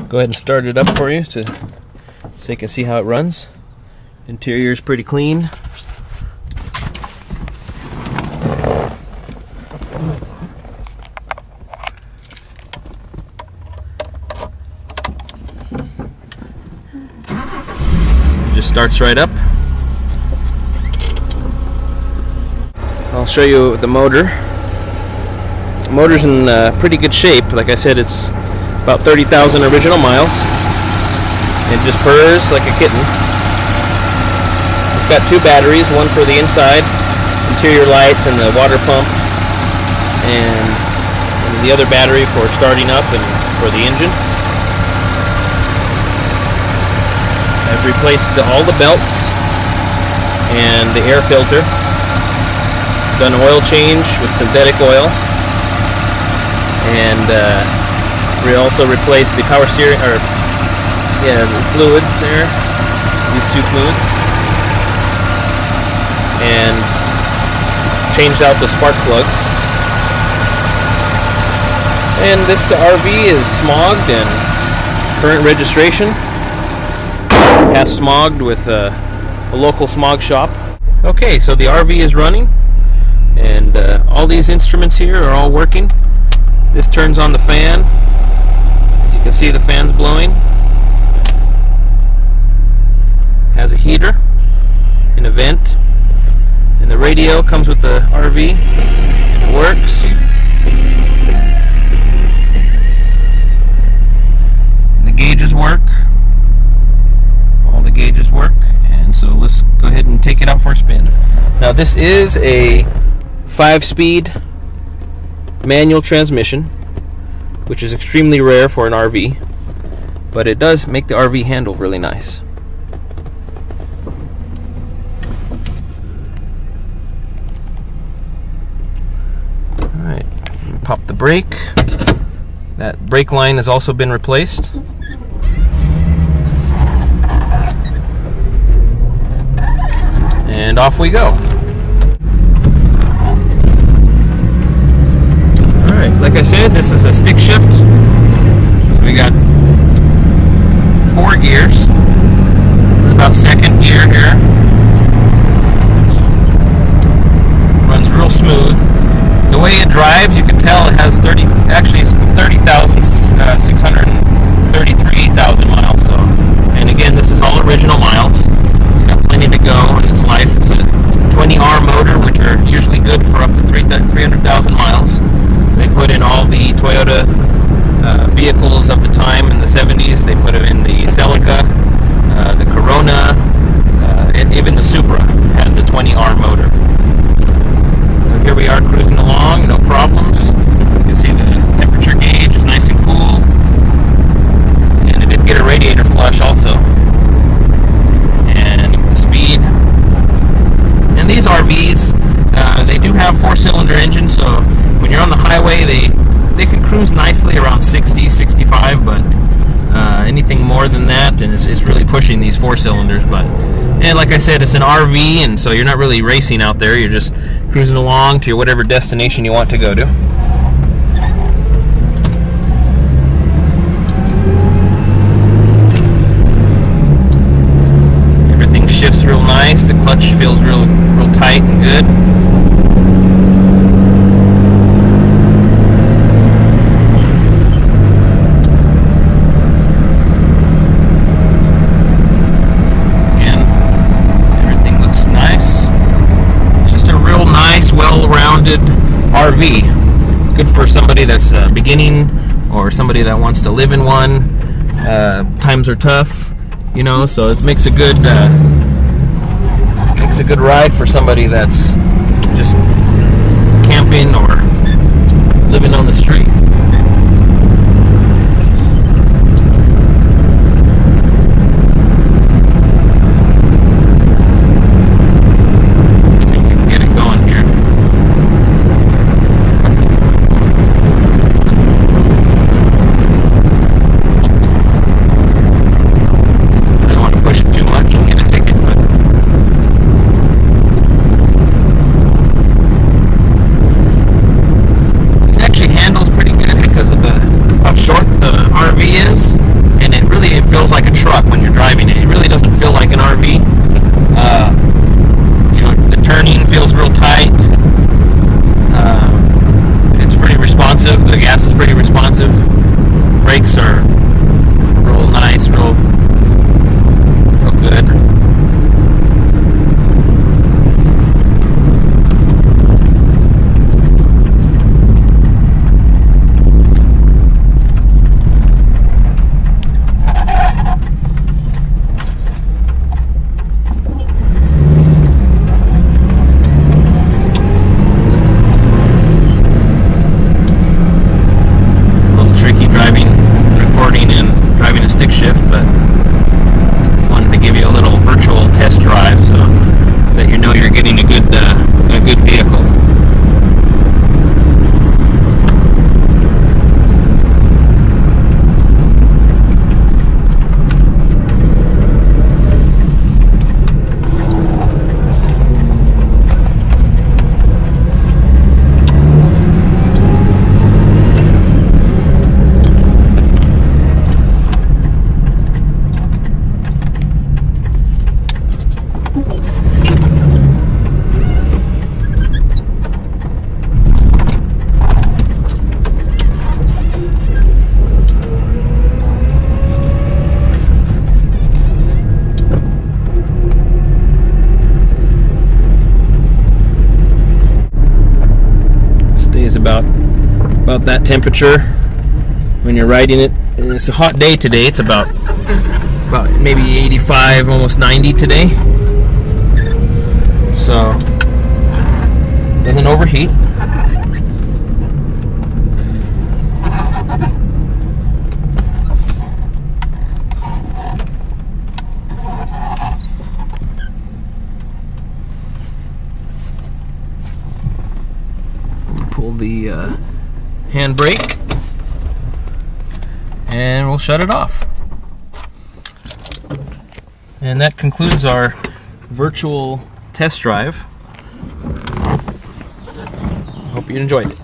Go ahead and start it up for you so you can see how it runs. Interior is pretty clean. It just starts right up. I'll show you the motor. The motor's in pretty good shape. Like I said, it's about 30,000 original miles. It just purrs like a kitten. It's got two batteries, one for the inside, interior lights and the water pump, and the other battery for starting up and for the engine. I've replaced all the belts and the air filter. Done an oil change with synthetic oil, and we also replaced the power steering, the fluids there, these two fluids, and changed out the spark plugs. And this RV is smogged, and current registration, has smogged with a local smog shop. Okay, so the RV is running. And all these instruments here are all working. This turns on the fan. As you can see, the fan's blowing. Has a heater and a vent. And the radio comes with the RV. And it works. And the gauges work. All the gauges work. And so let's go ahead and take it out for a spin. Now this is a 5-speed manual transmission, which is extremely rare for an RV, but it does make the RV handle really nice. Alright, pop the brake. That brake line has also been replaced. And off we go. Like I said, this is a stick shift. So we got 4 gears. This is about second gear here. Runs real smooth. The way it drives, you can tell it has 30,633,000 miles. So, and again, this is all original miles. It's got plenty to go in its life. It's a 20R motor, which are usually good for up to 300,000 miles. They put in all the Toyota vehicles of the time in the 70s. They put it in the Celica, the Corona, and even the Supra had the 20R motor. So here we are cruising along, no problems. You can see the temperature gauge is nice and cool. And it did get a radiator flush also. And the speed. And these RVs, they do have 4-cylinder engines, so when you're on the highway, they can cruise nicely around 60, 65, but anything more than that, and it's really pushing these 4-cylinders. But, and like I said, it's an RV, and so you're not really racing out there. You're just cruising along to whatever destination you want to go to. Everything shifts real nice. The clutch feels real tight and good. Well-rounded RV, good for somebody that's beginning or somebody that wants to live in one. Times are tough, you know, so it makes a good ride for somebody that's just camping or living on the street. about that temperature when you're riding it. And it's a hot day today. It's about maybe 85, almost 90 today. So doesn't overheat. Pull the handbrake and we'll shut it off. And that concludes our virtual test drive. Hope you enjoyed it.